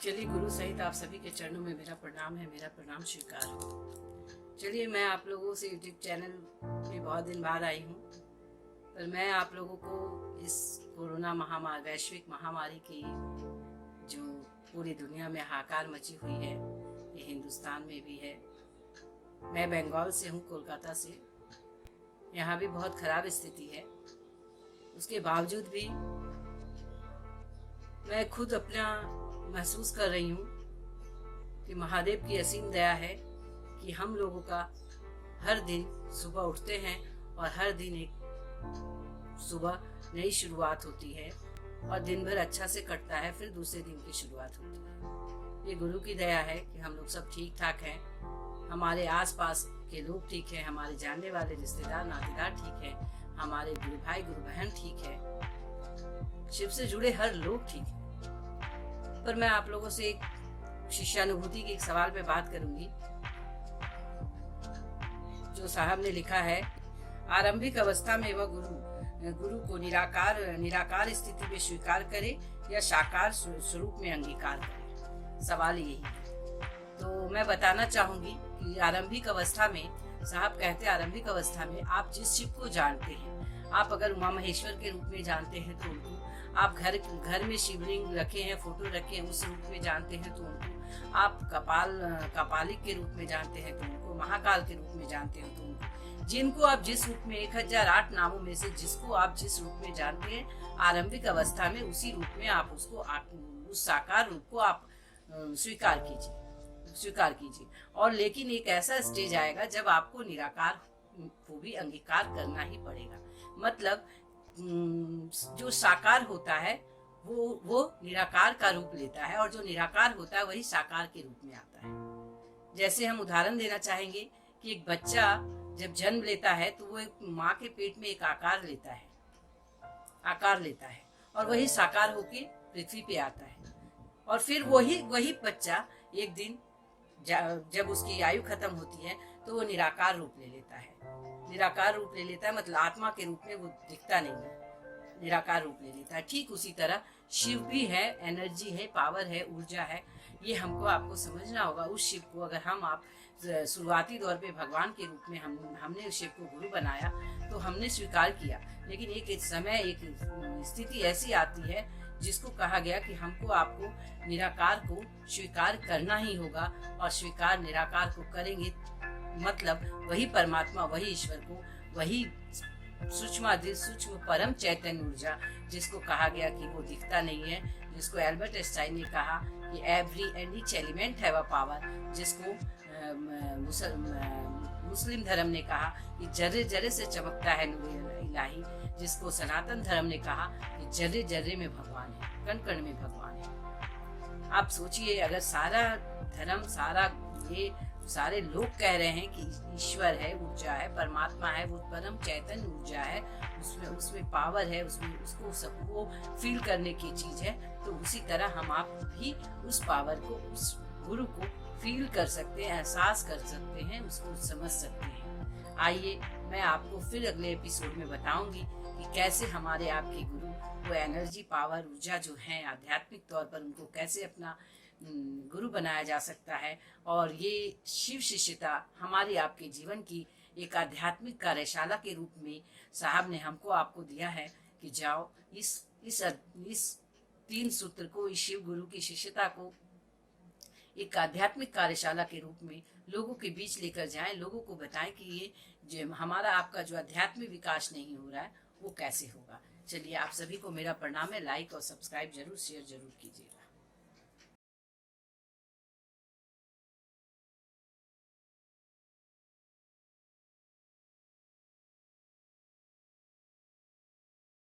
चलिए, गुरु सहित आप सभी के चरणों में मेरा प्रणाम है, मेरा प्रणाम स्वीकार हो। चलिए, मैं आप लोगों से यूट्यूब चैनल में बहुत दिन बाद आई हूँ, पर मैं आप लोगों को इस कोरोना महामारी, वैश्विक महामारी की जो पूरी दुनिया में हाहाकार मची हुई है, ये हिंदुस्तान में भी है। मैं बंगाल से हूँ, कोलकाता से। यहाँ भी बहुत खराब स्थिति है। उसके बावजूद भी मैं खुद अपना महसूस कर रही हूँ कि महादेव की असीम दया है कि हम लोगों का हर दिन सुबह उठते हैं और हर दिन एक सुबह नई शुरुआत होती है और दिन भर अच्छा से कटता है, फिर दूसरे दिन की शुरुआत होती है। ये गुरु की दया है कि हम लोग सब ठीक ठाक हैं, हमारे आसपास के लोग ठीक हैं, हमारे जानने वाले रिश्तेदार नातेदार ठीक हैं, हमारे गुरु भाई गुरु बहन ठीक है, शिव से जुड़े हर लोग ठीक हैं। पर मैं आप लोगों से एक शिष्यानुभूति के एक सवाल पे बात करूंगी। जो साहब ने लिखा है, आरंभिक अवस्था में वह गुरु को निराकार स्थिति में स्वीकार करे या साकार स्वरूप में अंगीकार करे। सवाल यही है। तो मैं बताना चाहूंगी कि आरंभिक अवस्था में, साहब कहते हैं आरंभिक अवस्था में आप जिस शिव को जानते हैं, आप अगर उमा महेश्वर के रूप में जानते हैं तो उनको, आप घर में शिवलिंग रखे हैं, फोटो रखे हैं, उस रूप में जानते हैं तो उनको, आप कपालिक के रूप में जानते हैं तो उनको, महाकाल के रूप में जानते हैं तो उनको, जिनको आप जिस रूप में 1008 नामों में से जिसको आप जिस रूप में जानते हैं, आरंभिक अवस्था में उसी रूप में आप उसको, उस साकार रूप को आप स्वीकार कीजिए। और लेकिन एक ऐसा स्टेज आएगा जब आपको निराकार को भी अंगीकार करना ही पड़ेगा। मतलब जो साकार होता है वो निराकार का रूप लेता है, और जो निराकार होता है वही साकार के रूप में आता है। जैसे हम उदाहरण देना चाहेंगे कि एक बच्चा जब जन्म लेता है तो वो एक माँ के पेट में एक आकार लेता है और वही साकार होके पृथ्वी पे आता है। और फिर वही बच्चा एक दिन जब उसकी आयु खत्म होती है तो वो निराकार रूप ले लेता है। मतलब आत्मा के रूप में वो दिखता नहीं है, निराकार रूप ले लेता है। ठीक उसी तरह शिव भी है, एनर्जी है, पावर है, ऊर्जा है। ये आपको समझना होगा। उस शिव को अगर आप शुरुआती दौर पे भगवान के रूप में हमने उस शिव को गुरु बनाया तो हमने स्वीकार किया, लेकिन एक समय, एक स्थिति ऐसी आती है जिसको कहा गया कि आपको निराकार को स्वीकार करना ही होगा, और स्वीकार निराकार को करेंगे मतलब वही परमात्मा, वही ईश्वर को, वही सूक्ष्म परम चैतन्य ऊर्जा, जिसको कहा गया कि वो दिखता नहीं है, जिसको एल्बर्ट आइंस्टाइन ने कहा कि every and each element have a power, जिसको मुस्लिम धर्म ने कहा कि जर्रे जर्रे से चमकता है नूर इलाही, जिसको सनातन धर्म ने कहा कि जर्रे जर्रे में भगवान है, कण कण में भगवान है। आप सोचिए, अगर सारा धर्म, सारे लोग कह रहे हैं कि ईश्वर है, ऊर्जा है, परमात्मा है, वो परम चैतन्य ऊर्जा है, उसमें पावर है, उसको सबको फील करने की चीज है, तो उसी तरह आप भी उस पावर को, उस गुरु को फील कर सकते हैं, एहसास कर सकते हैं, उसको समझ सकते हैं। आइए, मैं आपको फिर अगले एपिसोड में बताऊंगी कि कैसे हमारे आपके गुरु, वो एनर्जी, पावर, ऊर्जा जो है आध्यात्मिक तौर पर, उनको कैसे अपना गुरु बनाया जा सकता है। और ये शिव शिष्यता हमारी आपके जीवन की एक आध्यात्मिक कार्यशाला के रूप में साहब ने आपको दिया है कि जाओ इस 3 सूत्र को, इस शिव गुरु की शिष्यता को एक आध्यात्मिक कार्यशाला के रूप में लोगों के बीच लेकर जाएं, लोगों को बताएं कि ये जो हमारा आपका जो आध्यात्मिक विकास नहीं हो रहा है वो कैसे होगा। चलिए, आप सभी को मेरा प्रणाम है। लाइक और सब्सक्राइब जरूर, शेयर जरूर कीजिएगा।